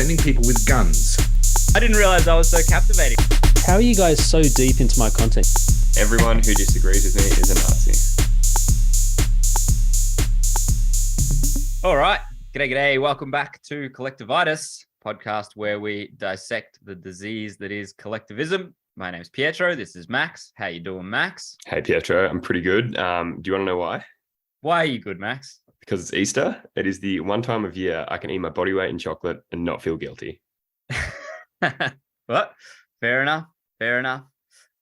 sending people with guns. I didn't realize I was so captivating. How are you guys so deep into my content? Everyone who disagrees with me is a Nazi. All right. G'day. Welcome back to Collectivitis, podcast where we dissect the disease that is collectivism. My name's Pietro. This is Max. How you doing, Max? Hey, Pietro. I'm pretty good. Do you want to know why? Why are you good, Max? Because it's Easter. It is the one time of year I can eat my body weight in chocolate and not feel guilty. What? Fair enough.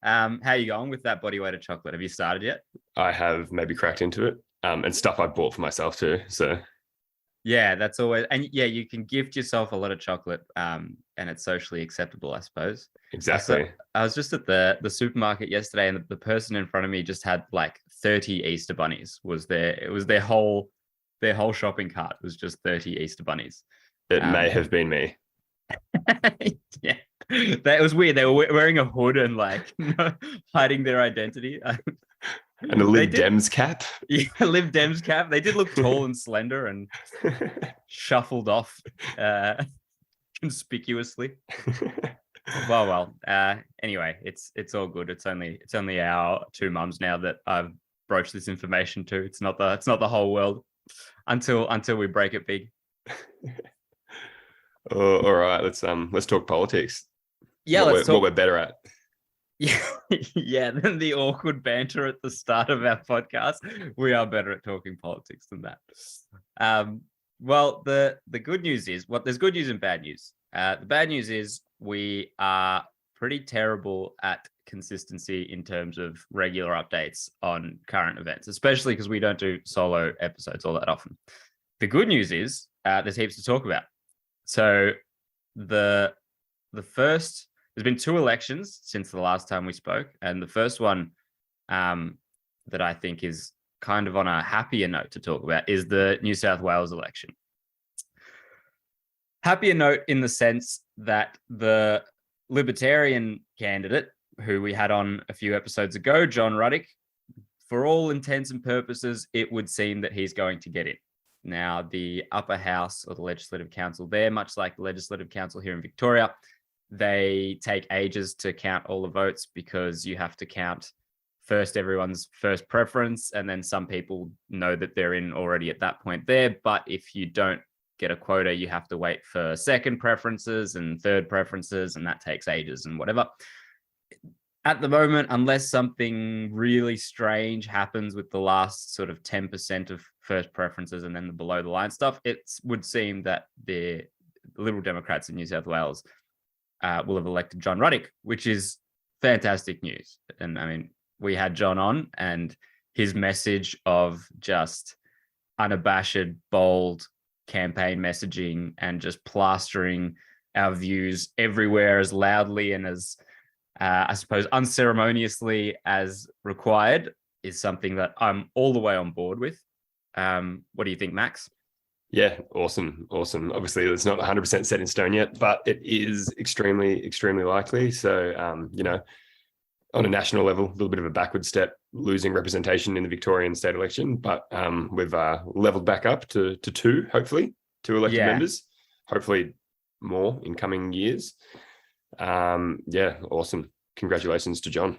How are you going with that body weight of chocolate? Have you started yet? I have maybe cracked into it, and stuff I bought for myself too. So yeah, that's always, and yeah, you can gift yourself a lot of chocolate, and it's socially acceptable, I suppose. Exactly. I was just at the supermarket yesterday, and the person in front of me just had like 30 Easter bunnies. It was their whole shopping cart was just 30 Easter bunnies. It may have been me. Yeah, that was weird. They were wearing a hood and like hiding their identity. And a Lib Dems cap. Yeah, Lib Dems cap. They did look tall and slender and shuffled off conspicuously. Well. Anyway, it's all good. It's only our two mums now that I've broached this information to. It's not the whole world until we break it big. All right, let's talk politics. Yeah, what we're better at. Yeah, than the awkward banter at the start of our podcast. We are better at talking politics than that. Well, the good news is, there's good news and bad news. The bad news is we are pretty terrible at consistency in terms of regular updates on current events, especially because we don't do solo episodes all that often. The good news is there's heaps to talk about. So the first, there's been two elections since the last time we spoke, and the first one that I think is kind of on a happier note to talk about is the New South Wales election. Happier note in the sense that the Libertarian candidate, who we had on a few episodes ago, John Ruddick, for all intents and purposes, it would seem that he's going to get in. Now, the upper house or the Legislative Council there, much like the Legislative Council here in Victoria, they take ages to count all the votes because you have to count first everyone's first preference, and then some people know that they're in already at that point there. But if you don't get a quota, you have to wait for second preferences and third preferences, and that takes ages and whatever. At the moment, unless something really strange happens with the last sort of 10% of first preferences and then the below the line stuff, it would seem that the Liberal Democrats in New South Wales will have elected John Ruddick, which is fantastic news. And I mean, we had John on, and his message of just unabashed, bold campaign messaging and just plastering our views everywhere as loudly and as I suppose unceremoniously as required is something that I'm all the way on board with. What do you think, Max? Yeah, awesome. Obviously, it's not 100% set in stone yet, but it is extremely likely. So, on a national level, a little bit of a backward step, losing representation in the Victorian state election, but we've leveled back up to two elected members, hopefully more in coming years. Yeah, awesome. Congratulations to John.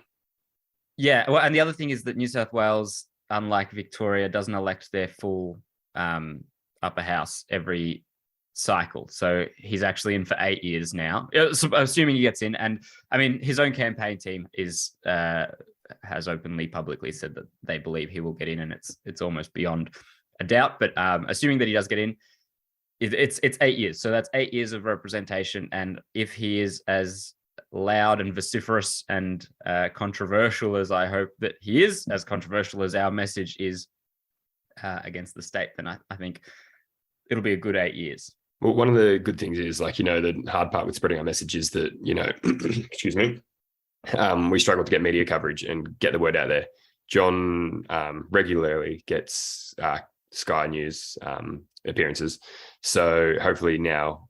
Yeah, well, and the other thing is that New South Wales, unlike Victoria, doesn't elect their full upper house every cycle. So he's actually in for 8 years now, assuming he gets in. And I mean, his own campaign team has openly publicly said that they believe he will get in, and it's almost beyond a doubt. But assuming that he does get in, it's 8 years. So that's 8 years of representation. And if he is as loud and vociferous and controversial as I hope that he is, as controversial as our message is against the state, then I think it'll be a good 8 years. Well, one of the good things is, the hard part with spreading our message is that, excuse me, we struggle to get media coverage and get the word out there. John regularly gets Sky News appearances. So hopefully now,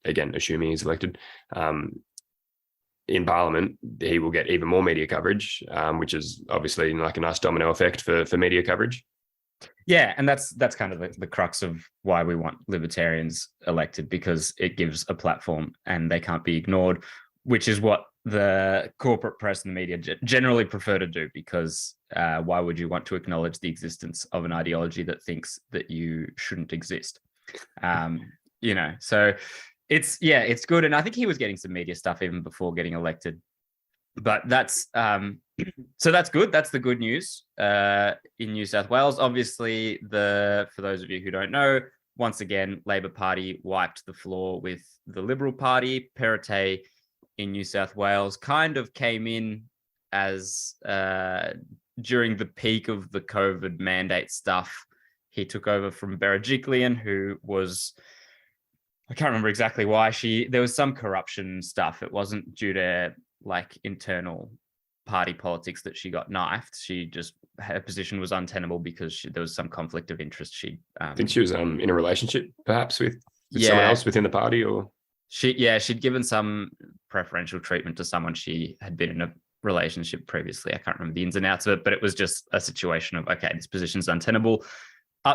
again, assuming he's elected, in Parliament, he will get even more media coverage, which is obviously like a nice domino effect for media coverage. Yeah, and that's kind of the crux of why we want libertarians elected, because it gives a platform and they can't be ignored, which is what the corporate press and the media generally prefer to do, because why would you want to acknowledge the existence of an ideology that thinks that you shouldn't exist? So it's good. And I think he was getting some media stuff even before getting elected. But that's so that's good. That's the good news in New South Wales. Obviously, for those of you who don't know, once again, Labor Party wiped the floor with the Liberal Party. Perrottet in New South Wales kind of came in as during the peak of the COVID mandate stuff. He took over from Berejiklian, who was, I can't remember exactly why there was some corruption stuff. It wasn't due to like internal party politics that she got knifed. Her position was untenable because there was some conflict of interest. I think she was in a relationship perhaps with someone else within the party, or she'd given some preferential treatment to someone she had been in a relationship previously. I can't remember the ins and outs of it, but it was just a situation of, okay, this position's untenable.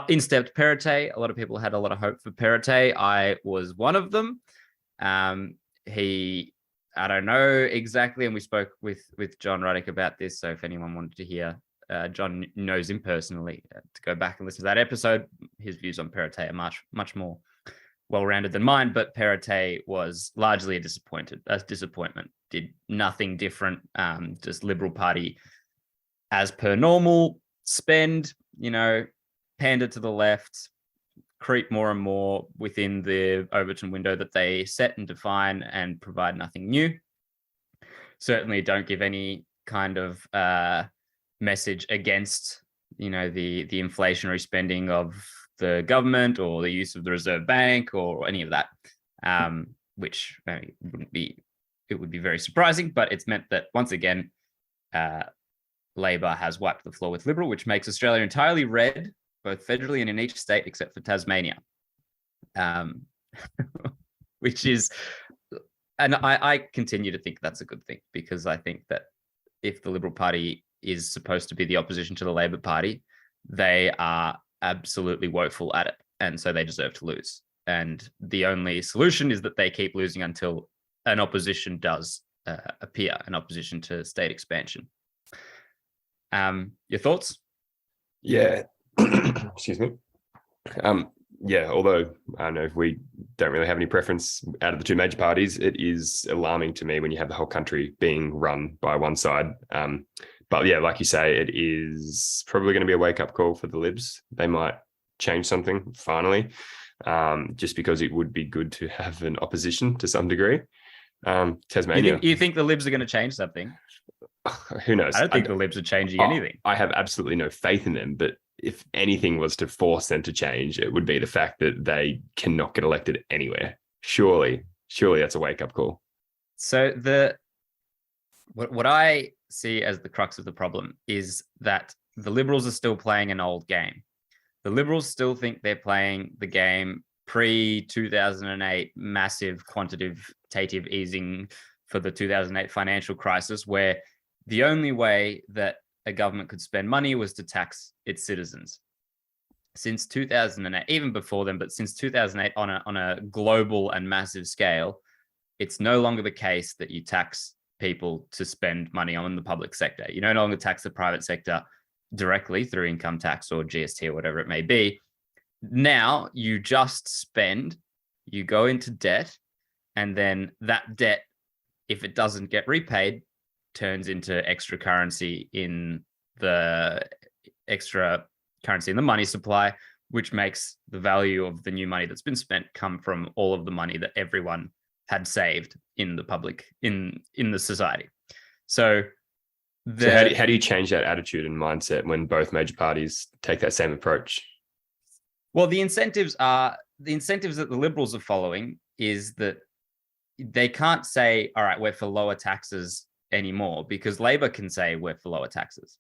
In stepped Perrottet. A lot of people had a lot of hope for Perrottet. I was one of them. I don't know exactly, and we spoke with John Ruddick about this. So if anyone wanted to hear, John knows him personally, to go back and listen to that episode. His views on Perrottet are much more well-rounded than mine. But Perrottet was largely a disappointment. Did nothing different. Just Liberal Party as per normal. Spend, pander to the left, creep more and more within the Overton window that they set and define, and provide nothing new. Certainly don't give any kind of message against, the inflationary spending of the government or the use of the Reserve Bank or any of that, which would be very surprising. But it's meant that once again, Labor has wiped the floor with Liberal, which makes Australia entirely red, both federally and in each state except for Tasmania, which is, and I continue to think that's a good thing, because I think that if the Liberal Party is supposed to be the opposition to the Labor Party, they are absolutely woeful at it, and so they deserve to lose. And the only solution is that they keep losing until an opposition does appear, an opposition to state expansion. Your thoughts? Yeah. Excuse me. Although I know we don't really have any preference out of the two major parties, it is alarming to me when you have the whole country being run by one side. But yeah, like you say, it is probably going to be a wake-up call for the Libs. They might change something finally, just because it would be good to have an opposition to some degree. Tasmania. You think the Libs are going to change something? Who knows? I don't think the Libs are changing anything. I have absolutely no faith in them, but if anything was to force them to change, it would be the fact that they cannot get elected anywhere. Surely that's a wake-up call. So what I see as the crux of the problem is that the Liberals are still playing an old game. The Liberals still think they're playing the game pre-2008 massive quantitative easing for the 2008 financial crisis, where the only way that a government could spend money was to tax its citizens. Since 2008, even before then, but since 2008 on a global and massive scale, it's no longer the case that you tax people to spend money on the public sector. You no longer tax the private sector directly through income tax or GST or whatever it may be. Now you just spend, you go into debt, and then that debt, if it doesn't get repaid, turns into extra currency in the money supply, which makes the value of the new money that's been spent come from all of the money that everyone had saved in the public, in the society. So how do you change that attitude and mindset when both major parties take that same approach? Well, the incentives that the Liberals are following is that they can't say, all right, we're for lower taxes anymore, because Labor can say we're for lower taxes.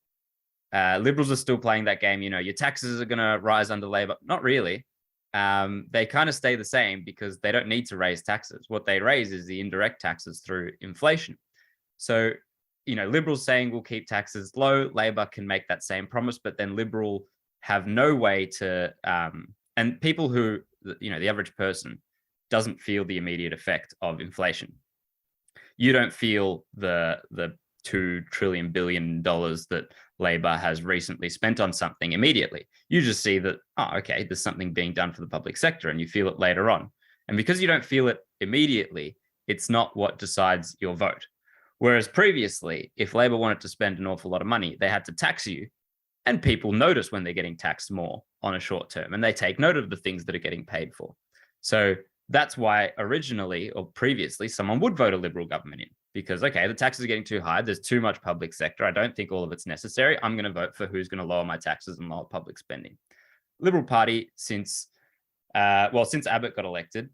Liberals are still playing that game. Your taxes are going to rise under Labor. Not really. They kind of stay the same because they don't need to raise taxes. What they raise is the indirect taxes through inflation. So, Liberals saying we'll keep taxes low. Labor can make that same promise, but then Liberal have no way to, and people who, the average person doesn't feel the immediate effect of inflation. You don't feel the $2 trillion billion that Labor has recently spent on something immediately. You just see that, okay, there's something being done for the public sector, and you feel it later on. And because you don't feel it immediately, it's not what decides your vote. Whereas previously, if Labor wanted to spend an awful lot of money, they had to tax you, and people notice when they're getting taxed more on a short term, and they take note of the things that are getting paid for. So that's why originally or previously someone would vote a Liberal government in, because, okay, the taxes are getting too high. There's too much public sector. I don't think all of it's necessary. I'm going to vote for who's going to lower my taxes and lower public spending. Liberal Party, since Abbott got elected,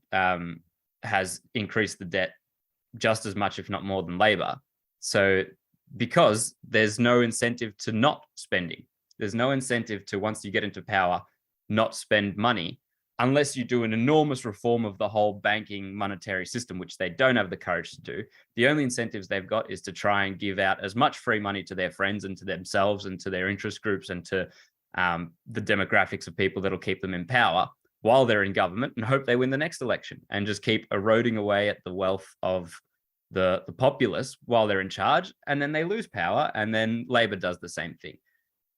has increased the debt just as much, if not more, than Labor. So because there's no incentive to not spending, there's no incentive to, once you get into power, not spend money, unless you do an enormous reform of the whole banking monetary system, which they don't have the courage to do. The only incentives they've got is to try and give out as much free money to their friends and to themselves and to their interest groups and to the demographics of people that'll keep them in power while they're in government, and hope they win the next election and just keep eroding away at the wealth of the populace while they're in charge. And then they lose power, and then Labor does the same thing.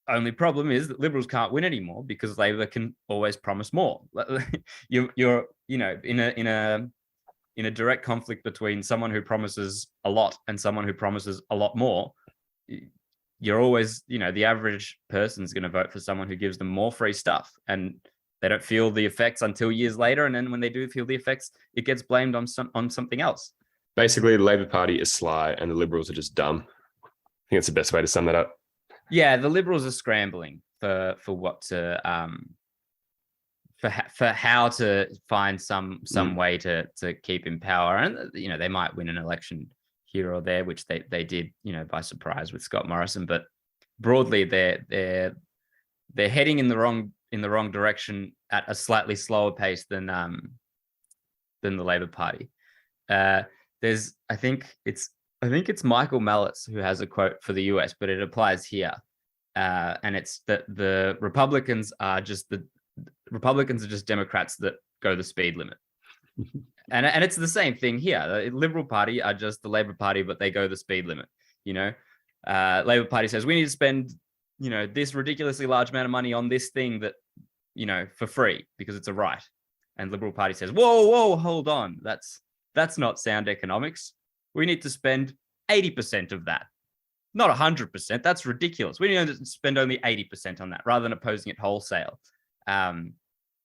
Only problem is that Liberals can't win anymore because Labor can always promise more. You're in a direct conflict between someone who promises a lot and someone who promises a lot more. You're always, the average person's going to vote for someone who gives them more free stuff, and they don't feel the effects until years later. And then when they do feel the effects, it gets blamed on something else. Basically, the Labor Party is sly and the Liberals are just dumb. I think that's the best way to sum that up. Yeah, the Liberals are scrambling for what to for how to find some way to keep in power, and they might win an election here or there, which they did by surprise with Scott Morrison. But broadly, they're heading in the wrong direction at a slightly slower pace than the Labor Party. I think it's Michael Mallitz who has a quote for the US, but it applies here. And it's that the Republicans are just Democrats that go the speed limit. and it's the same thing here. The Liberal Party are just the Labor Party, but they go the speed limit. Labor Party says we need to spend this ridiculously large amount of money on this thing that for free because it's a right. And Liberal Party says, whoa, hold on, that's not sound economics. We need to spend 80% of that, not 100%. That's ridiculous. We need to spend only 80% on that rather than opposing it wholesale. And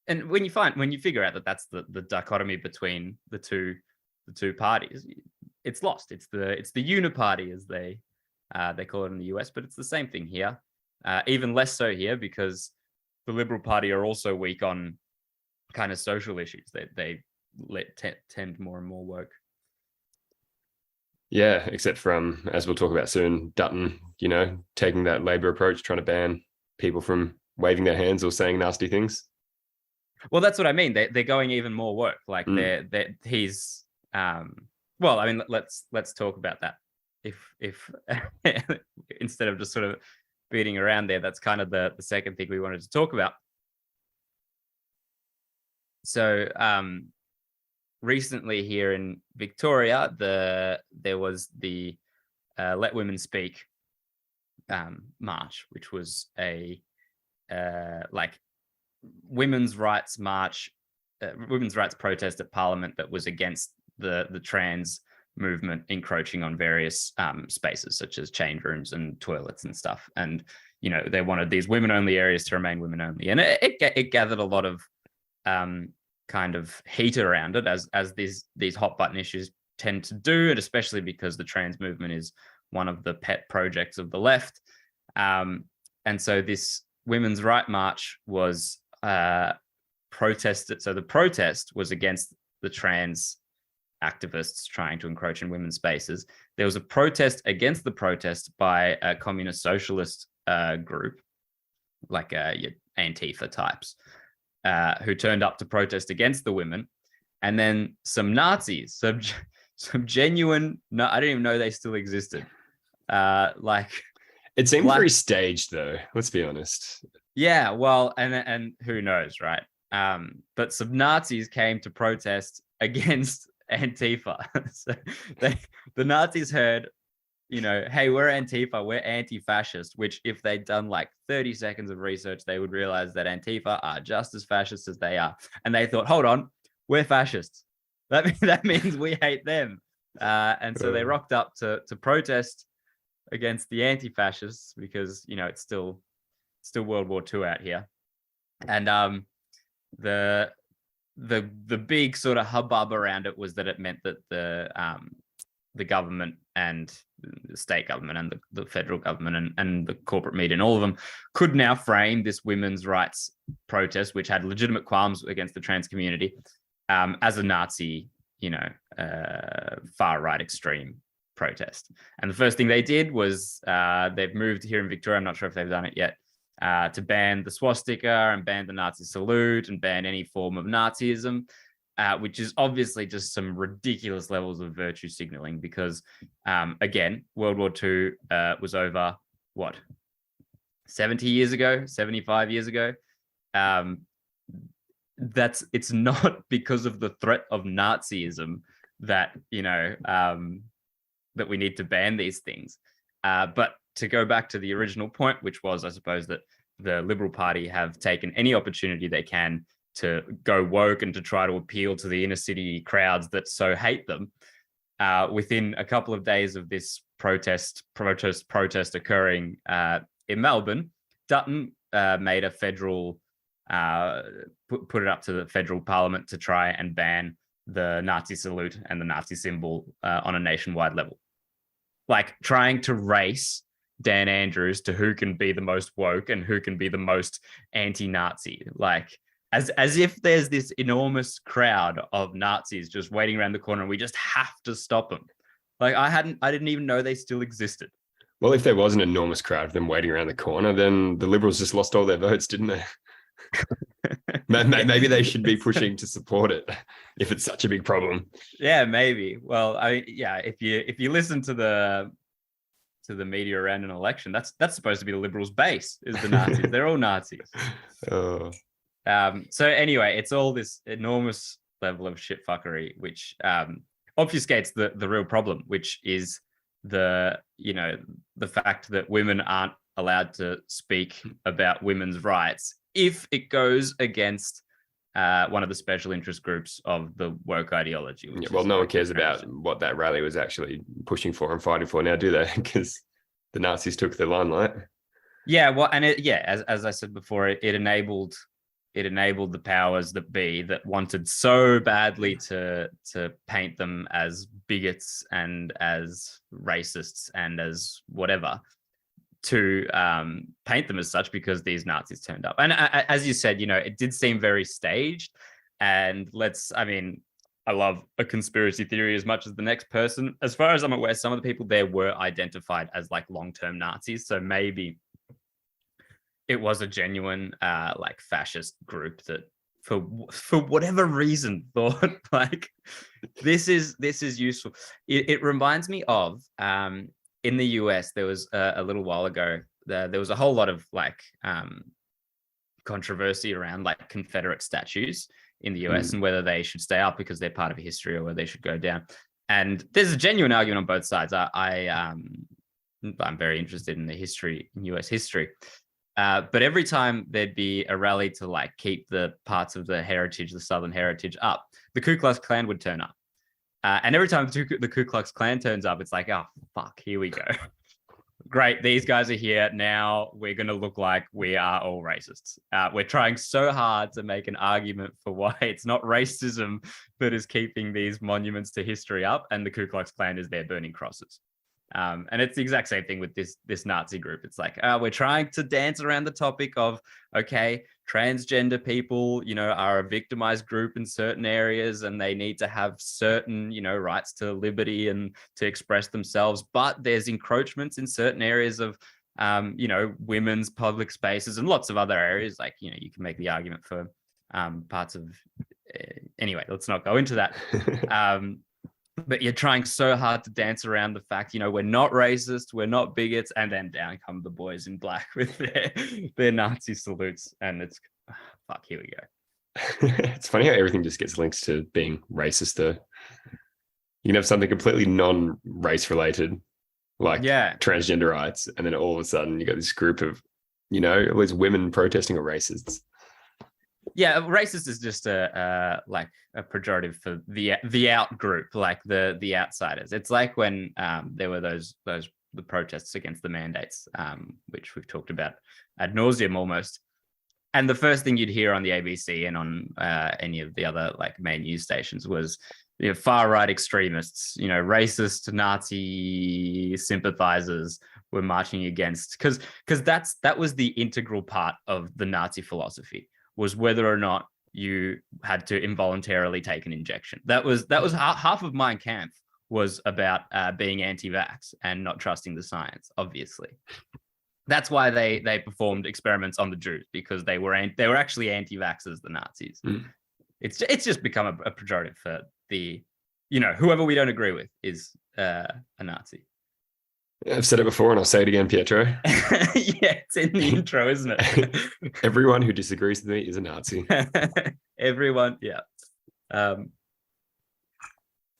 when you figure out that that's the dichotomy between the two parties, it's lost. It's the uniparty, as they call it in the US, but it's the same thing here. Even less so here because the Liberal Party are also weak on kind of social issues. They tend more and more woke. Yeah, except from, as we'll talk about soon, Dutton, taking that Labor approach, trying to ban people from waving their hands or saying nasty things. Well, that's what I mean. They're going even more woke. Like he's well, I mean, let's talk about that. If instead of just sort of beating around there, that's kind of the second thing we wanted to talk about. So recently here in Victoria, there was the Let Women Speak march, which was a women's rights march, women's rights protest at Parliament that was against the trans movement encroaching on various spaces such as change rooms and toilets and stuff. And they wanted these women-only areas to remain women-only, and it gathered a lot of kind of heat around it, as these hot button issues tend to do, and especially because the trans movement is one of the pet projects of the left. And so this women's right march was protested. So the protest was against the trans activists trying to encroach in women's spaces. There was a protest against the protest by a communist socialist group, like Antifa types, who turned up to protest against the women. And then some Nazis, some genuine, no, I didn't even know they still existed. It seemed very staged, though. Let's be honest. Yeah, well, and who knows, right? But some Nazis came to protest against Antifa. So the Nazis heard, hey, we're Antifa, we're anti-fascist, which if they'd done like 30 seconds of research, they would realize that Antifa are just as fascist as they are. And they thought, hold on, we're fascists. That means we hate them. And so they rocked up to protest against the anti-fascists because, it's still World War II out here. And the big sort of hubbub around it was that it meant that the government and the state government and the federal government and the corporate media and all of them could now frame this women's rights protest, which had legitimate qualms against the trans community, as a Nazi, far right extreme protest. And the first thing they did was they've moved here in Victoria. I'm not sure if they've done it yet. To ban the swastika and ban the Nazi salute and ban any form of Nazism, which is obviously just some ridiculous levels of virtue signaling because, again, World War II was over, 70 years ago, 75 years ago? It's not because of the threat of Nazism that, that we need to ban these things. But to go back to the original point, which was, I suppose, that the Liberal Party have taken any opportunity they can to go woke and to try to appeal to the inner city crowds that so hate them. Within a couple of days of this protest occurring in Melbourne, Dutton made a federal, put it up to the federal parliament to try and ban the Nazi salute and the Nazi symbol on a nationwide level. Like trying to race Dan Andrews to who can be the most woke and who can be the most anti-Nazi. Like as if there's this enormous crowd of Nazis just waiting around the corner and we just have to stop them. Like I didn't even know they still existed. Well, if there was an enormous crowd of them waiting around the corner, then the Liberals just lost all their votes, didn't they? Maybe they should be pushing to support it if it's such a big problem. Yeah, maybe. Well, if you listen to the media around an election, that's supposed to be the Liberals' base, is the Nazis. They're all Nazis. Oh. So anyway, it's all this enormous level of shit fuckery, which obfuscates the real problem, which is the fact that women aren't allowed to speak about women's rights if it goes against one of the special interest groups of the woke ideology. Yeah, well, no one cares about what that rally was actually pushing for and fighting for now, do they? Because the Nazis took the limelight. Yeah, well, and as I said before, it enabled the powers that be that wanted so badly to paint them as bigots and as racists and as whatever, to paint them as such because these Nazis turned up. And as you said, it did seem very staged. And I love a conspiracy theory as much as the next person. As far as I'm aware, some of the people there were identified as like long-term Nazis. So maybe it was a genuine like fascist group that for whatever reason thought like this is useful. It reminds me of in the US, there was a little while ago, there was a whole lot of like controversy around like Confederate statues in the US and whether they should stay up because they're part of history or whether they should go down. And there's a genuine argument on both sides. I'm very interested in the history, in US history. But every time there'd be a rally to like keep the parts of the heritage, the Southern heritage up, the Ku Klux Klan would turn up. And every time the Ku Klux Klan turns up, it's like, oh, fuck, here we go. Great, these guys are here. Now we're going to look like we are all racists. We're trying so hard to make an argument for why it's not racism that is keeping these monuments to history up, and the Ku Klux Klan is there burning crosses. And it's the exact same thing with this Nazi group. It's like, we're trying to dance around the topic of, okay, transgender people, are a victimized group in certain areas and they need to have certain, rights to liberty and to express themselves. But there's encroachments in certain areas of, women's public spaces and lots of other areas. Like, you can make the argument for parts of, anyway, let's not go into that. but you're trying so hard to dance around the fact, we're not racist, we're not bigots, and then down come the boys in black with their Nazi salutes, and it's fuck. Here we go. It's funny how everything just gets linked to being racist. Though you can have something completely non-race related, like transgender rights, and then all of a sudden you got this group of, all these women protesting are racists. Yeah, racist is just a pejorative for the out group, like the outsiders. It's like when there were the protests against the mandates, which we've talked about ad nauseum almost. And the first thing you'd hear on the ABC and on any of the other like main news stations was far right extremists, racist Nazi sympathizers were marching against, because that was the integral part of the Nazi philosophy, was whether or not you had to involuntarily take an injection. That was half of Mein Kampf was about being anti-vax and not trusting the science. Obviously, that's why they performed experiments on the Jews, because they were actually anti-vaxxers, the Nazis. It's just become a pejorative for the whoever we don't agree with is a Nazi. I've said it before and I'll say it again, Pietro. Yeah, it's in the intro, isn't it? Everyone who disagrees with me is a Nazi. Everyone, yeah.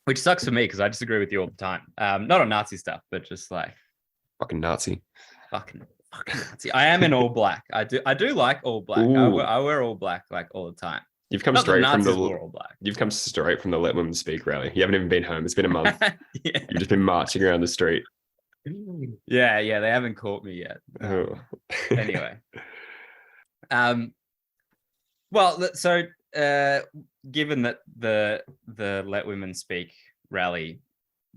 Which sucks for me because I disagree with you all the time. Not on Nazi stuff, but just like fucking Nazi. Fucking Nazi. I am in all black. I do like all black. I wear all black like all the time. You've come straight from You've come straight from the Let Women Speak rally. You haven't even been home. It's been a month. Yeah. You've just been marching around the street. Yeah, they haven't caught me yet. Oh. Anyway. Well, so given that the Let Women Speak rally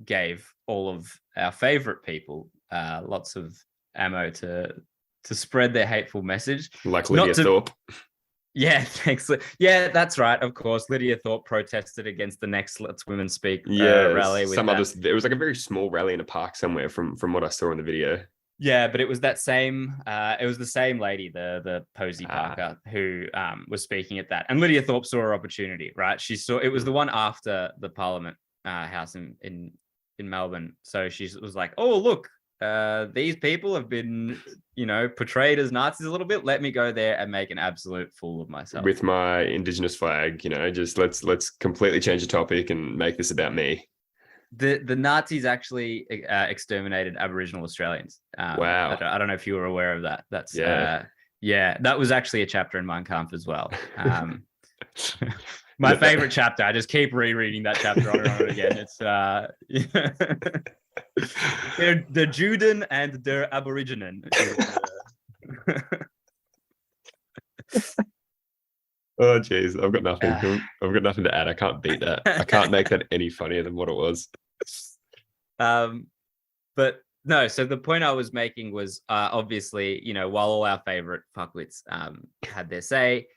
gave all of our favorite people lots of ammo to spread their hateful message, like Lydia Thorpe. Yeah, thanks. Yeah, that's right. Of course, Lydia Thorpe protested against the next Let's Women Speak rally. It was like a very small rally in a park somewhere from what I saw in the video. Yeah, but it was that same. It was the same lady, the Posey Parker, who was speaking at that. And Lydia Thorpe saw her opportunity, right? She saw it was the one after the Parliament House in Melbourne. So she was like, "Oh, look, these people have been, portrayed as Nazis a little bit. Let me go there and make an absolute fool of myself with my Indigenous flag. Just let's completely change the topic and make this about me." The Nazis actually exterminated Aboriginal Australians. Wow! I don't know if you were aware of that. That's that was actually a chapter in Mein Kampf as well. My favorite chapter. I just keep rereading that chapter on and on again. It's the Juden and der Aboriginen. Oh geez, I've got nothing. I've got nothing to add. I can't beat that. I can't make that any funnier than what it was. But no. So the point I was making was obviously, while all our favorite fuckwits had their say,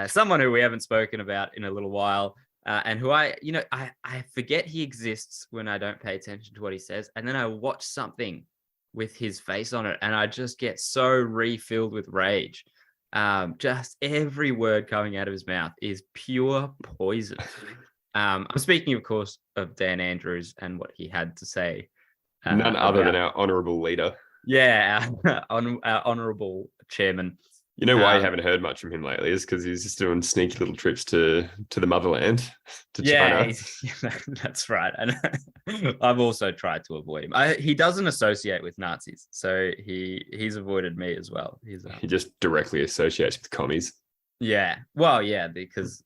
someone who we haven't spoken about in a little while. And who I forget he exists when I don't pay attention to what he says. And then I watch something with his face on it and I just get so refilled with rage. Just every word coming out of his mouth is pure poison. I'm speaking, of course, of Dan Andrews and what he had to say. None other than our honourable leader. Yeah, our honourable chairman. You know why you haven't heard much from him lately is because he's just doing sneaky little trips to the motherland, to China. That's right. And I've also tried to avoid him. He doesn't associate with Nazis, so he's avoided me as well. He just directly associates with commies. Yeah. Well, yeah, because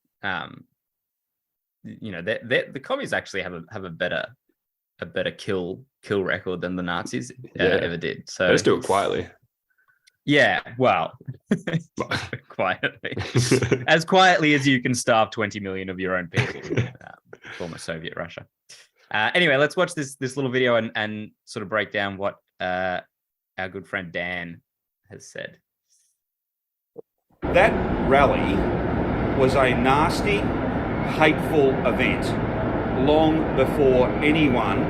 the commies actually have a better kill record than the Nazis ever did. So they just do it quietly. Yeah, well, quietly. As quietly as you can starve 20 million of your own people in former Soviet Russia. Anyway, let's watch this little video and sort of break down what our good friend Dan has said. That rally was a nasty, hateful event long before anyone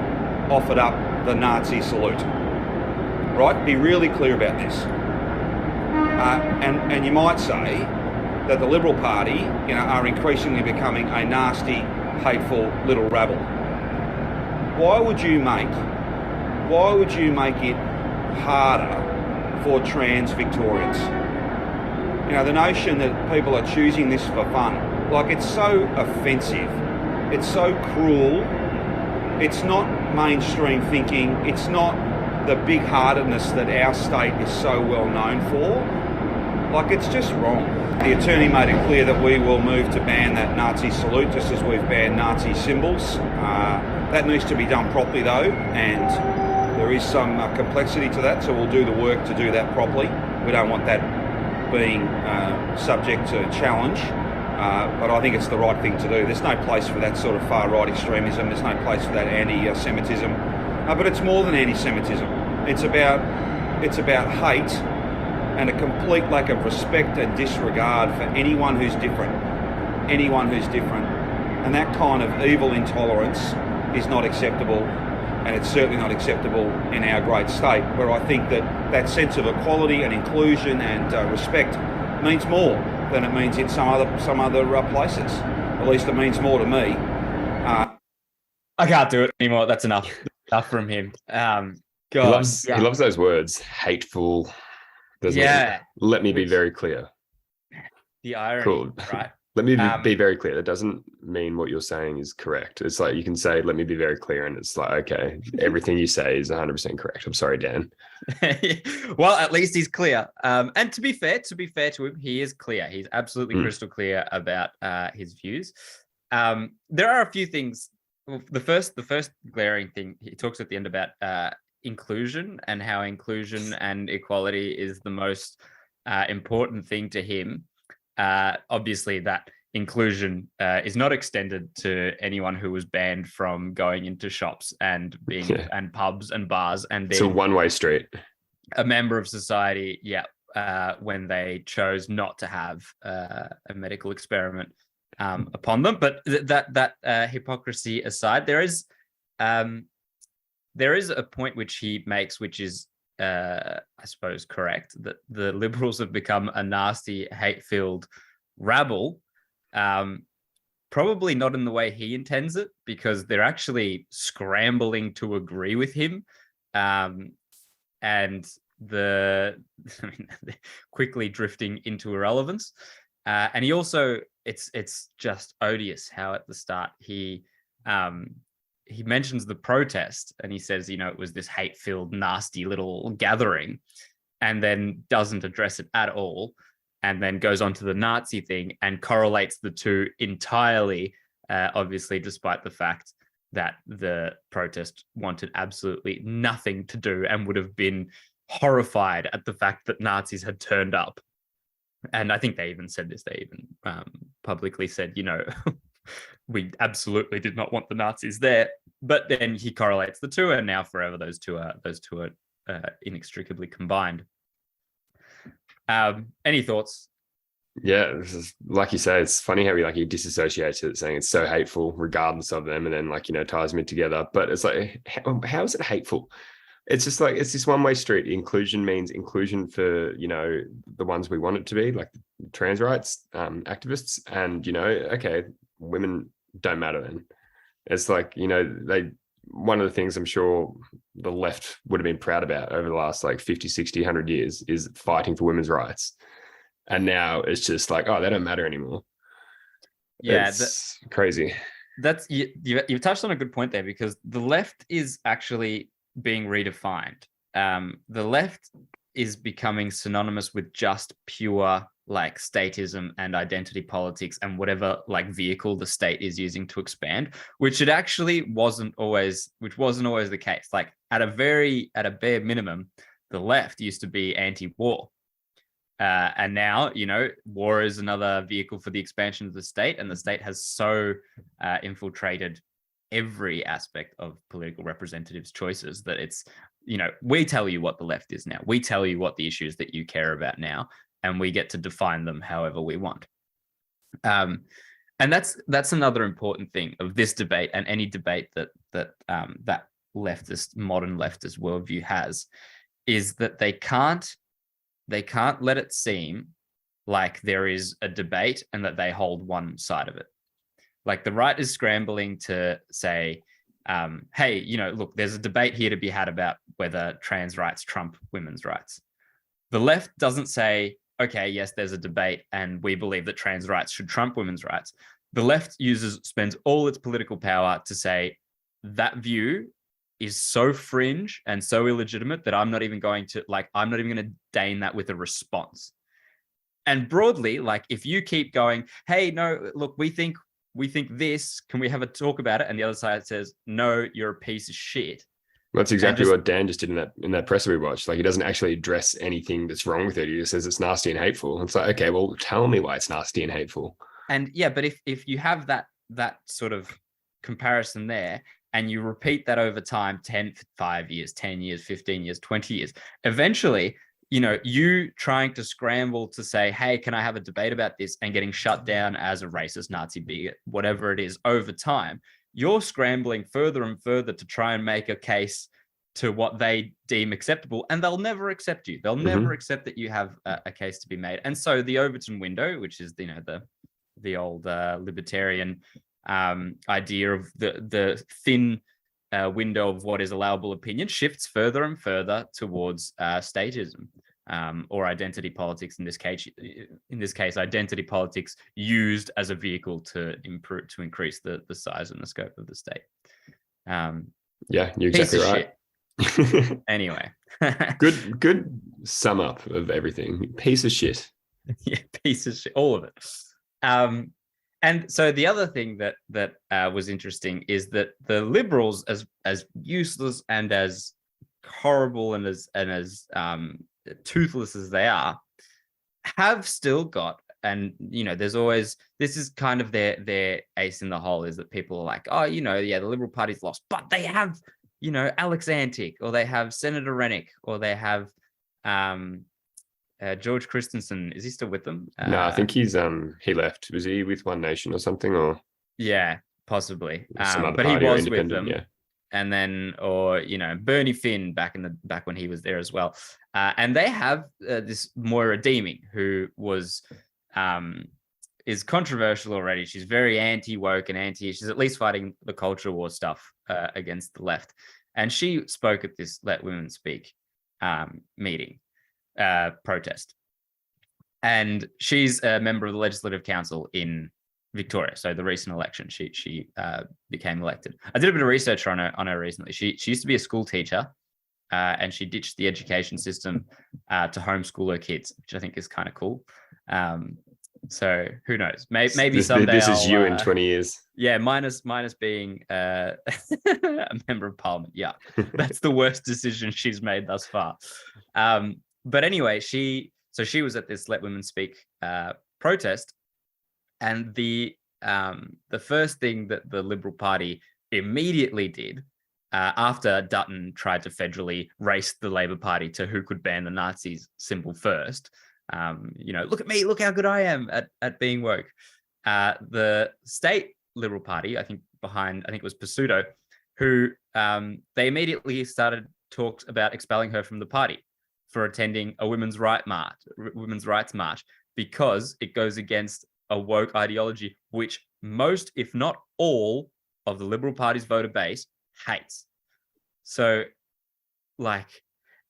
offered up the Nazi salute. Right? Be really clear about this. And you might say that the Liberal Party, are increasingly becoming a nasty, hateful little rabble. why would you make it harder for trans Victorians? You know, the notion that people are choosing this for fun, like, it's so offensive. It's so cruel. It's not mainstream thinking. It's not the big-heartedness that our state is so well known for. Like, it's just wrong. The attorney made it clear that we will move to ban that Nazi salute, just as we've banned Nazi symbols. That needs to be done properly, though, and there is some complexity to that, so we'll do the work to do that properly. We don't want that being subject to challenge, but I think it's the right thing to do. There's no place for that sort of far-right extremism. There's no place for that anti-Semitism. But it's more than anti-Semitism. It's about hate and a complete lack of respect and disregard for anyone who's different. Anyone who's different. And that kind of evil intolerance is not acceptable, and it's certainly not acceptable in our great state, where I think that sense of equality and inclusion and respect means more than it means in some other places. At least it means more to me. I can't do it anymore. That's enough. Enough from him. He loves those words, hateful. Doesn't Yeah. he? Let me be very clear. The irony, Cool. right? Let me be very clear. That doesn't mean what you're saying is correct. It's like you can say, let me be very clear. And it's like, okay, everything you say is 100% correct. I'm sorry, Dan. Well, at least he's clear. And to be fair to him, he is clear. He's absolutely crystal clear about his views. There are a few things. The first glaring thing, he talks at the end about inclusion and how inclusion and equality is the most important thing to him. Obviously, that inclusion is not extended to anyone who was banned from going into shops and being and pubs and bars and being it's a one-way street. A member of society. When they chose not to have a medical experiment upon them. But that hypocrisy aside, there is a point which he makes, which is, I suppose, correct, that the Liberals have become a nasty, hate-filled rabble. Probably not in the way he intends it, because they're actually scrambling to agree with him, and they're quickly drifting into irrelevance. And he also, it's just odious how at the start he mentions the protest and he says, it was this hate-filled, nasty little gathering, and then doesn't address it at all, and then goes on to the Nazi thing and correlates the two entirely, obviously, despite the fact that the protest wanted absolutely nothing to do and would have been horrified at the fact that Nazis had turned up. And I think they even said this. They even publicly said, we absolutely did not want the Nazis there. But then he correlates the two, and now forever those two are inextricably combined. Any thoughts? Yeah, this is, like you say, it's funny how he disassociates it, saying it's so hateful regardless of them, and then ties them together. But it's like, how is it hateful? It's just like, it's this one-way street. Inclusion means inclusion for, the ones we want it to be, like trans rights activists. And, okay, women don't matter then. It's like, one of the things I'm sure the left would have been proud about over the last 50, 60, 100 years is fighting for women's rights. And now it's just like, oh, they don't matter anymore. Yeah. It's crazy. That's you touched on a good point there, because the left is actually being redefined. The left is becoming synonymous with just pure statism and identity politics and whatever vehicle the state is using to expand, which it actually wasn't always the case. At a bare minimum, the left used to be anti-war. And now, war is another vehicle for the expansion of the state, and the state has so infiltrated every aspect of political representatives' choices that it's, we tell you what the left is now. We tell you what the issues that you care about now, and we get to define them however we want. And that's another important thing of this debate, and any debate that modern leftist worldview has, is that they can't let it seem like there is a debate and that they hold one side of it. The right is scrambling to say, hey, look, there's a debate here to be had about whether trans rights trump women's rights. The left doesn't say, okay, yes, there's a debate and we believe that trans rights should trump women's rights. The left spends all its political power to say that view is so fringe and so illegitimate that I'm not even going to deign that with a response. And broadly, like, if you keep going, hey, no, look, we think this, can we have a talk about it? And the other side says, no, you're a piece of shit. That's exactly what Dan just did in that presser we watched. Like, he doesn't actually address anything that's wrong with it. He just says it's nasty and hateful. It's like, okay, well, tell me why it's nasty and hateful. And yeah, but if you have that sort of comparison there, and you repeat that over time, 5 years, 10 years, 15 years, 20 years, eventually, you trying to scramble to say, hey, can I have a debate about this, and getting shut down as a racist, Nazi bigot, whatever it is, over time, you're scrambling further and further to try and make a case to what they deem acceptable, and they'll never accept you. They'll never accept that you have a case to be made. And so the Overton window, which is the old libertarian idea of the thin window of what is allowable opinion, shifts further and further towards statism, or identity politics. In this case, identity politics used as a vehicle to increase the size and the scope of the state. Yeah, you're exactly right. Anyway, good sum up of everything. Piece of shit. Yeah, piece of shit, all of it. And so the other thing that was interesting is that the Liberals, as useless and as horrible and as toothless as they are, have still got, and there's always, this is kind of their ace in the hole, is that people are like, oh, the Liberal Party's lost, but they have Alex Antic, or they have Senator Rennick, or they have George Christensen. Is he still with them? No, I think he left. Was he with One Nation or something? Or yeah, possibly. But he was with them. Yeah. And then, or Bernie Finn back when he was there as well. And they have this Moira Deeming, who is controversial already. She's very anti-woke and she's at least fighting the culture war stuff against the left. And she spoke at this Let Women Speak meeting. Protest, and she's a member of the Legislative Council in Victoria. So the recent election, she became elected. I did a bit of research on her recently. She used to be a school teacher, and she ditched the education system to homeschool her kids, which I think is kind of cool. So who knows? Maybe someday this is you in 20 years. Yeah, minus being a member of Parliament. Yeah, that's the worst decision she's made thus far. But anyway, she was at this Let Women Speak protest, and the first thing that the Liberal Party immediately did, after Dutton tried to federally race the Labor Party to who could ban the Nazis symbol first, look at me, look how good I am at being woke. The state Liberal Party, I think it was Pasuto, who they immediately started talks about expelling her from the party for attending a women's rights march, because it goes against a woke ideology, which most, if not all, of the Liberal Party's voter base hates. So,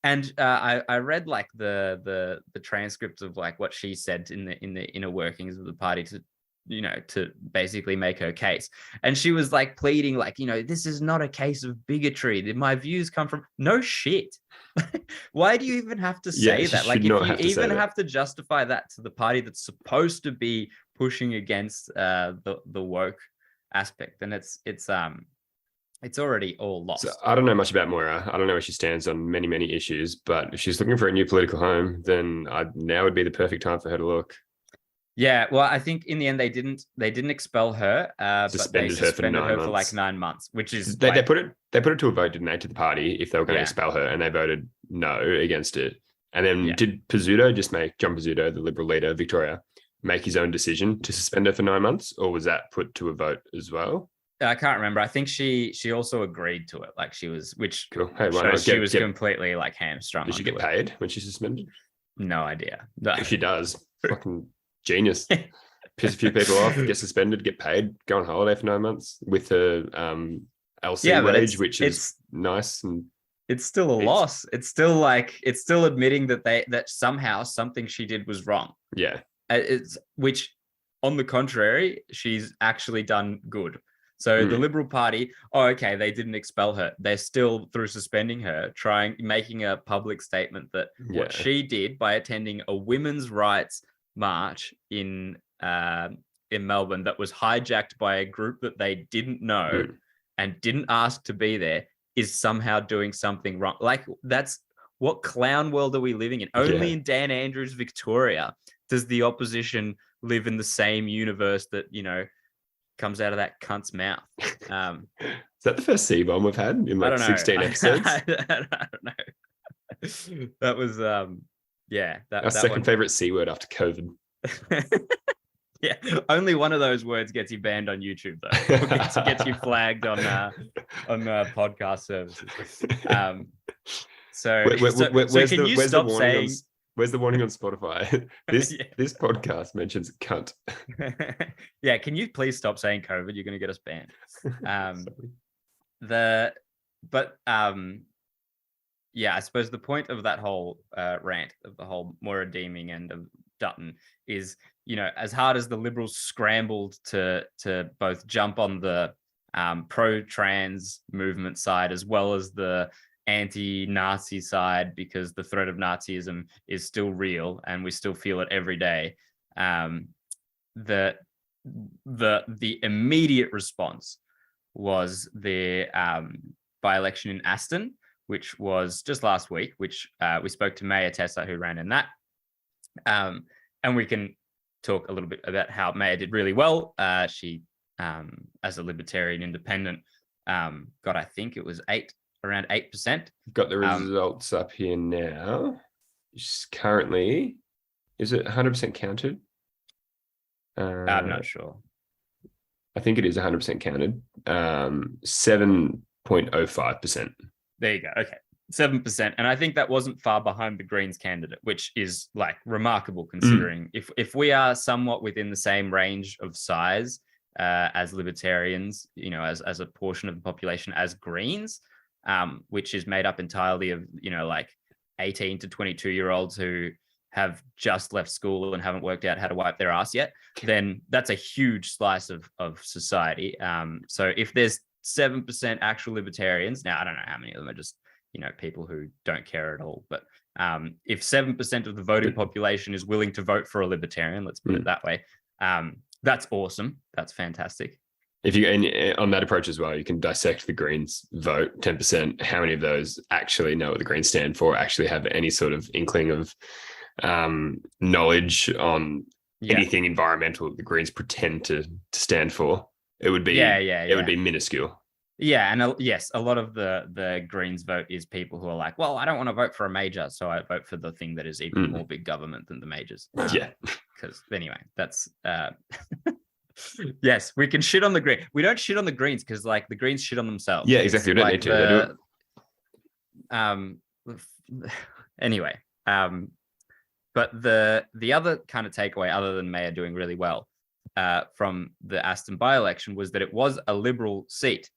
and I read the transcript of what she said in the inner workings of the party to basically make her case. And she was pleading this is not a case of bigotry. My views come from no shit. Why do you even have to say that? If you even have to justify that to the party that's supposed to be pushing against the woke aspect, then it's already all lost. So I don't know much about Moira. I don't know where she stands on many, many issues, but if she's looking for a new political home, then now would be the perfect time for her to look. Yeah, well, I think in the end they didn't expel her, but they suspended her for 9 months, which is they put it to a vote, didn't they, to the party if they were going to expel her, and they voted no against it. And then did Pizzuto John Pizzuto, the Liberal leader of Victoria, make his own decision to suspend her for 9 months, or was that put to a vote as well? I can't remember. I think she also agreed to it. She was, which cool. Hey, why not? She was completely hamstrung. Did she get paid when she's suspended? No idea. If she does, fucking genius. Piss a few people off, get suspended, get paid, go on holiday for 9 months with her LC Yeah, but wage, which is it's nice. And it's still a It's- loss. It's still admitting that somehow something she did was wrong. yeah, It's which, on the contrary, she's actually done good. So the Liberal Party, okay, they didn't expel her. They're still, through suspending her, making a public statement that what Yeah. she did by attending a women's rights march in Melbourne that was hijacked by a group that they didn't know and didn't ask to be there is somehow doing something wrong. Like, that's what clown world are we living in? Only in Dan Andrews' Victoria does the opposition live in the same universe that, comes out of that cunt's mouth. Is that the first C-bomb we've had in I like don't know. 16 episodes? I don't know. That was yeah. Our second favorite C word after COVID. Yeah, only one of those words gets you banned on YouTube though. Gets you flagged on podcast services. So can you stop saying? Where's the warning on Spotify? This podcast mentions cunt. Yeah, can you please stop saying COVID? You're going to get us banned. Yeah, I suppose the point of that whole rant, of the whole Moira Deeming and of Dutton, is, as hard as the Liberals scrambled to both jump on the pro-trans movement side as well as the anti-Nazi side, because the threat of Nazism is still real and we still feel it every day. The immediate response was the by-election in Aston, which was just last week, which we spoke to Maya Tessa, who ran in that. And we can talk a little bit about how Maya did really well. She, as a Libertarian independent, got, I think it was around 8%. Got the results up here now. She's currently, is it 100% counted? I'm not sure. I think it is 100% counted. 7.05%. There you go. Okay. 7%. And I think that wasn't far behind the Greens candidate, which is like remarkable considering if we are somewhat within the same range of size as Libertarians, as a portion of the population as Greens, which is made up entirely of, like 18 to 22-year-olds who have just left school and haven't worked out how to wipe their ass yet, then that's a huge slice of society. So if there's 7% actual Libertarians, now I don't know how many of them are just, people who don't care at all, but if 7% of the voting population is willing to vote for a Libertarian, let's put it that way, that's awesome. That's fantastic. And on that approach as well, you can dissect the Greens vote, 10%. How many of those actually know what the Greens stand for, actually have any sort of inkling of knowledge on anything environmental that the Greens pretend to stand for? It would be it would be minuscule. Yeah, and yes, a lot of the Greens vote is people who are like, well, I don't want to vote for a major, so I vote for the thing that is even more big government than the majors. Because anyway, that's yes, we can shit on the Greens. We don't shit on the Greens because like the Greens shit on themselves. Yeah, exactly. We don't need to. Anyway, but the other kind of takeaway, other than Maya doing really well from the Aston by-election, was that it was a Liberal seat.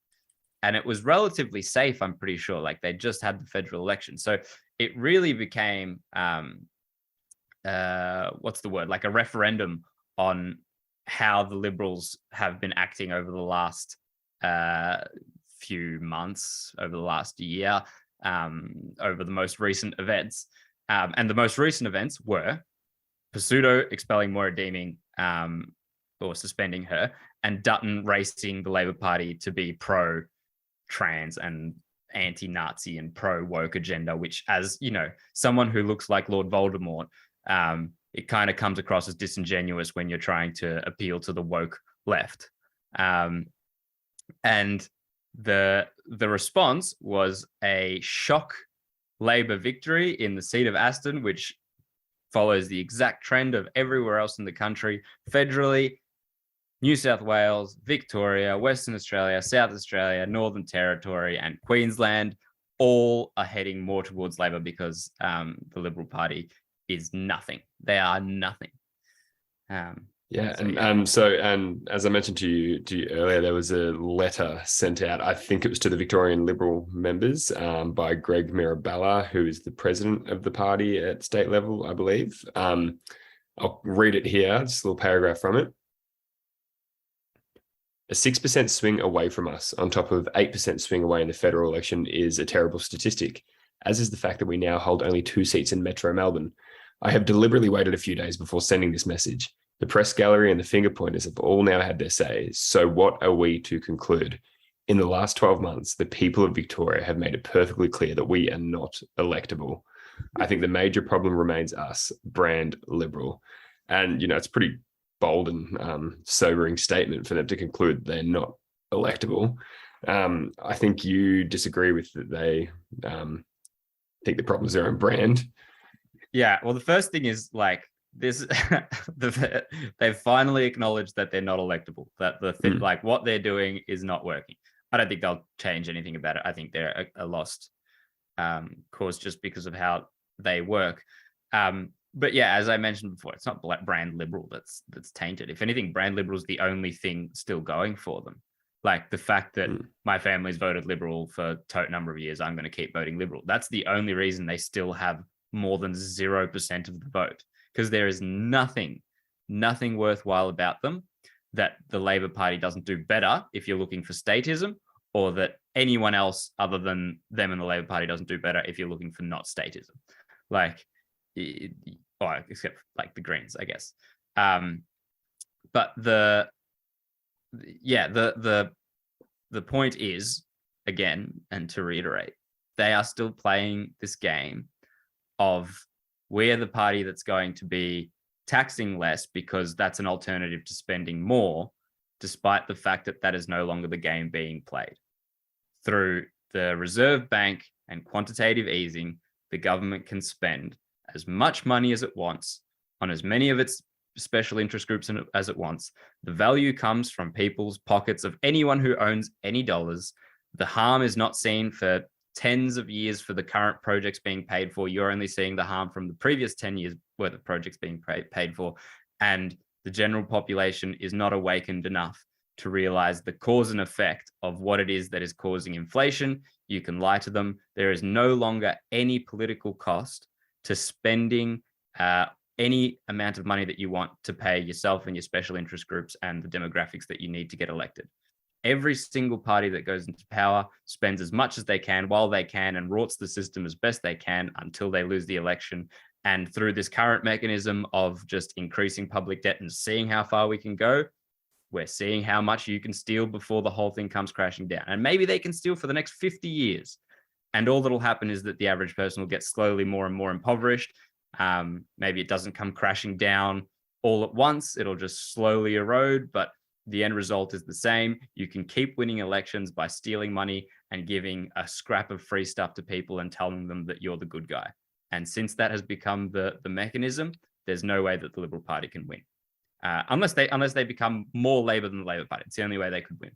And it was relatively safe, I'm pretty sure. Like, they just had the federal election. So it really became, what's the word? Like a referendum on how the Liberals have been acting over the last few months, over the last year, over the most recent events. And the most recent events were Pseudo expelling Moira Deeming or suspending her, and Dutton racing the Labor Party to be pro trans and anti-Nazi and pro-woke agenda, which, as someone who looks like Lord Voldemort, it kind of comes across as disingenuous when you're trying to appeal to the woke left. And the response was a shock Labor victory in the seat of Aston, which follows the exact trend of everywhere else in the country federally. New South Wales, Victoria, Western Australia, South Australia, Northern Territory, and Queensland all are heading more towards Labor because the Liberal Party is nothing. They are nothing. Yeah, So, and yeah. and as I mentioned to you earlier, there was a letter sent out. I think it was to the Victorian Liberal members by Greg Mirabella, who is the president of the party at state level, I believe. I'll read it here, just a little paragraph from it. A 6% swing away from us, on top of 8% swing away in the federal election, is a terrible statistic, as is the fact that we now hold only 2 seats in Metro Melbourne. I have deliberately waited a few days before sending this message. The press gallery and the finger pointers have all now had their say. So what are we to conclude? In the last 12 months, the people of Victoria have made it perfectly clear that we are not electable. I think the major problem remains us, brand Liberal. And, it's pretty bold and sobering statement for them to conclude they're not electable. I think you disagree with that they think the problem's their own brand. Yeah. Well, the first thing is like this, they've finally acknowledged that they're not electable, that like what they're doing is not working. I don't think they'll change anything about it. I think they're a lost cause just because of how they work. But yeah, as I mentioned before, it's not brand Liberal that's tainted. If anything, brand Liberal is the only thing still going for them. Like the fact that my family's voted Liberal for a total number of years, I'm going to keep voting Liberal. That's the only reason they still have more than 0% of the vote, because there is nothing worthwhile about them that the Labor Party doesn't do better if you're looking for statism, or that anyone else other than them and the Labor Party doesn't do better if you're looking for not statism. Like, except like the Greens, I guess. But the point is, again, and to reiterate, they are still playing this game of we're the party that's going to be taxing less because that's an alternative to spending more, despite the fact that that is no longer the game being played. Through the Reserve Bank and quantitative easing, the government can spend as much money as it wants on as many of its special interest groups as it wants. The value comes from people's pockets of anyone who owns any dollars. The harm is not seen for tens of years for the current projects being paid for. You're only seeing the harm from the previous 10 years worth of projects being paid for. And the general population is not awakened enough to realize the cause and effect of what it is that is causing inflation. You can lie to them. There is no longer any political cost to spending any amount of money that you want to pay yourself and your special interest groups and the demographics that you need to get elected. Every single party that goes into power spends as much as they can while they can and rorts the system as best they can until they lose the election. And through this current mechanism of just increasing public debt and seeing how far we can go, we're seeing how much you can steal before the whole thing comes crashing down. And maybe they can steal for the next 50 years. And all that'll happen is that the average person will get slowly more and more impoverished. Maybe it doesn't come crashing down all at once. It'll just slowly erode, but the end result is the same. You can keep winning elections by stealing money and giving a scrap of free stuff to people and telling them that you're the good guy. And since that has become the mechanism, there's no way that the Liberal Party can win. Unless they become more Labor than the Labor Party. It's the only way they could win.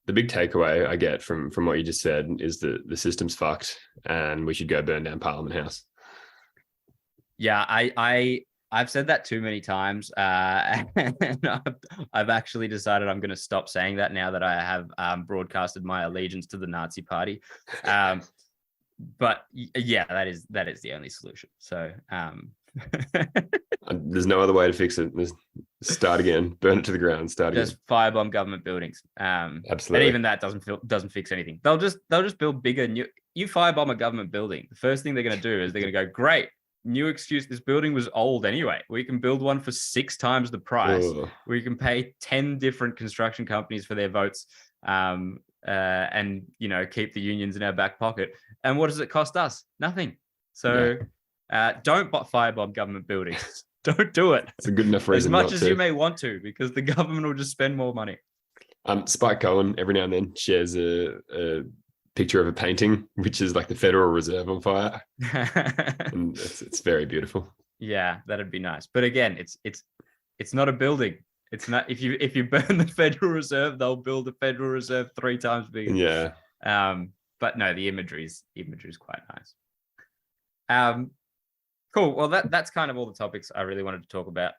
The big takeaway I get from what you just said is that the system's fucked and we should go burn down Parliament House. Yeah, I've said that too many times, and I've actually decided I'm going to stop saying that now that I have broadcasted my allegiance to the Nazi Party. But yeah, that is the only solution. So there's no other way to fix it. Start again, burn it to the ground, start again. Just firebomb government buildings. Absolutely. And even that doesn't fix anything. They'll just build bigger. You firebomb a government building. The first thing they're going to do is they're going to go, great. New excuse, this building was old anyway. We can build one for 6 times the price. Ugh. We can pay 10 different construction companies for their votes, and keep the unions in our back pocket. And what does it cost us? Nothing. So don't firebomb government buildings. Don't do it. It's a good enough reason. As much as you may want to, because the government will just spend more money. Spike Cohen every now and then shares a picture of a painting, which is like the Federal Reserve on fire. And it's very beautiful. Yeah, that'd be nice. But again, it's not a building. It's not, if you burn the Federal Reserve, they'll build the Federal Reserve 3 times bigger. Yeah. But no, the imagery is quite nice. Cool. Well, that's kind of all the topics I really wanted to talk about.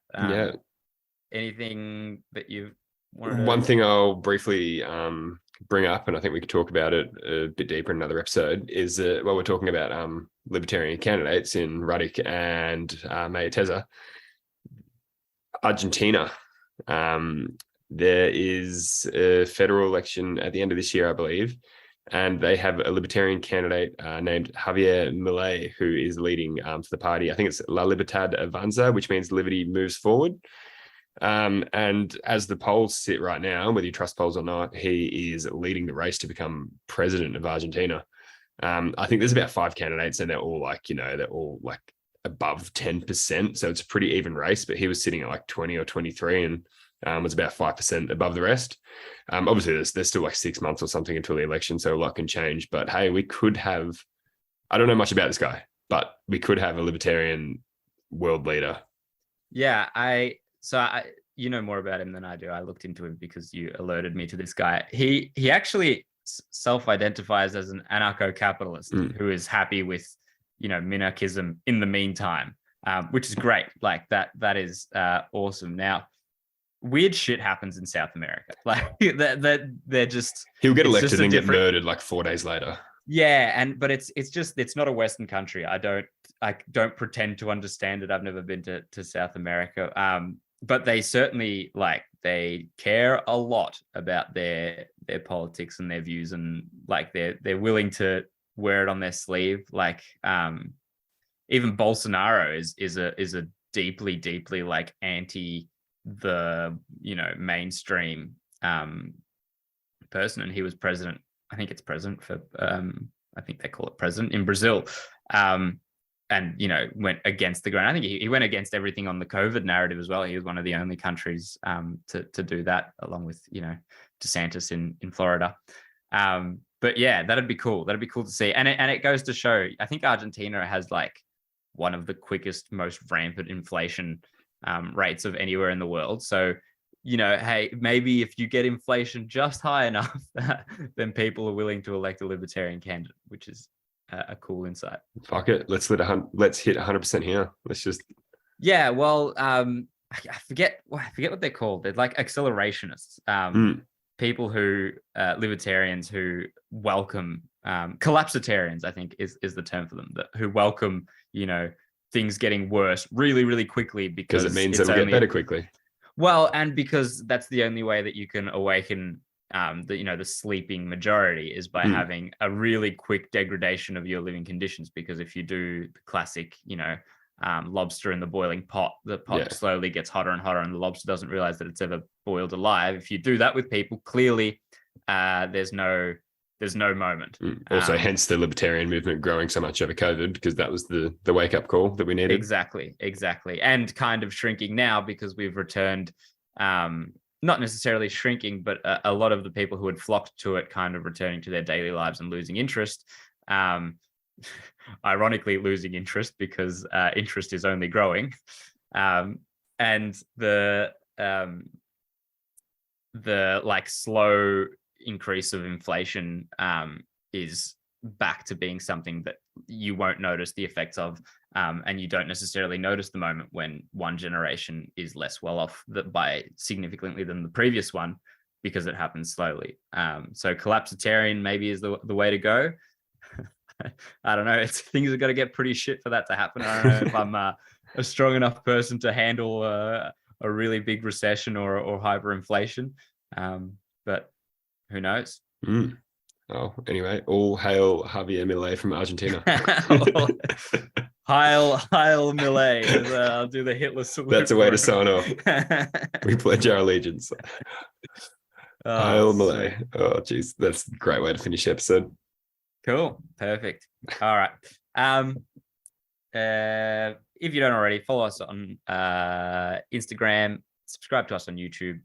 anything that you wanted One to... thing I'll briefly bring up, and I think we could talk about it a bit deeper in another episode, is that while we're talking about libertarian candidates in Ruddick and Maiteza, Argentina, there is a federal election at the end of this year, I believe, and they have a libertarian candidate named Javier Milei, who is leading for the party. I think it's La Libertad Avanza, which means liberty moves forward. And as the polls sit right now, whether you trust polls or not, he is leading the race to become president of Argentina. I think there's about 5 candidates, and they're all like above 10%. So it's a pretty even race, but he was sitting at like 20 or 23 and was about 5% above the rest. Obviously there's still like 6 months or something until the election, so a lot can change, but hey, we could have, I don't know much about this guy, but we could have a libertarian world leader. Yeah, you know more about him than I do. I looked into him because you alerted me to this guy. He actually self-identifies as an anarcho-capitalist who is happy with, minarchism in the meantime, which is great. Like that is awesome. Now, weird shit happens in South America. Like that they're just, he'll get elected and get murdered like 4 days later. Yeah, but it's not a Western country. I don't pretend to understand it. I've never been to South America. But they certainly they care a lot about their politics and their views, and they're willing to wear it on their sleeve. Even Bolsonaro is a deeply anti the mainstream person, and he was president. I think it's president for I think they call it president in Brazil. And went against the grain. I think he went against everything on the COVID narrative as well. He was one of the only countries to do that, along with DeSantis in Florida. But yeah, that'd be cool. That'd be cool to see. And it goes to show, I think Argentina has one of the quickest, most rampant inflation rates of anywhere in the world. So hey, maybe if you get inflation just high enough, then people are willing to elect a libertarian candidate, which is a cool insight. Fuck it, let's hit 100% here. Let's just well, I forget what they're called. They're like accelerationists, people who libertarians who welcome collapsitarians, I think is the term for them, who welcome things getting worse really, really quickly because it means it'll get better quickly. Well, and because that's the only way that you can awaken the sleeping majority is by having a really quick degradation of your living conditions. Because if you do the classic, lobster in the boiling pot, the pot slowly gets hotter and hotter, and the lobster doesn't realize that it's ever boiled alive. If you do that with people, clearly there's no moment. Also, hence the libertarian movement growing so much over COVID, because that was the wake up call that we needed. Exactly, and kind of shrinking now because we've returned. Not necessarily shrinking, but a lot of the people who had flocked to it kind of returning to their daily lives and losing interest. Ironically, losing interest because interest is only growing. And the slow increase of inflation is back to being something that you won't notice the effects of. And you don't necessarily notice the moment when one generation is less well off by significantly than the previous one, because it happens slowly. So collapsitarian maybe is the way to go. I don't know. Things are going to get pretty shit for that to happen. I don't know if I'm a strong enough person to handle a really big recession or hyperinflation. But who knows? Oh, anyway, all hail Javier Milei from Argentina. Heil Milei. I'll do the Hitler salute. That's a way to sign off. We pledge our allegiance. Heil Milei. Oh, geez, that's a great way to finish the episode. Cool. Perfect. All right. If you don't already, follow us on Instagram, subscribe to us on YouTube,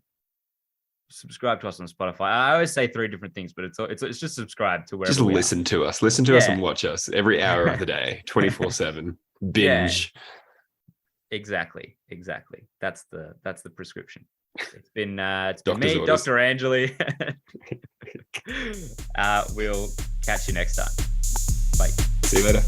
subscribe to us on Spotify. I always say 3 different things, but it's just subscribe to wherever. Just listen to us. Listen to us and watch us every hour of the day, 24/7. Binge. Yeah. Exactly. That's the prescription. It's been me, orders. Dr. Angeli. We'll catch you next time. Bye. See you later.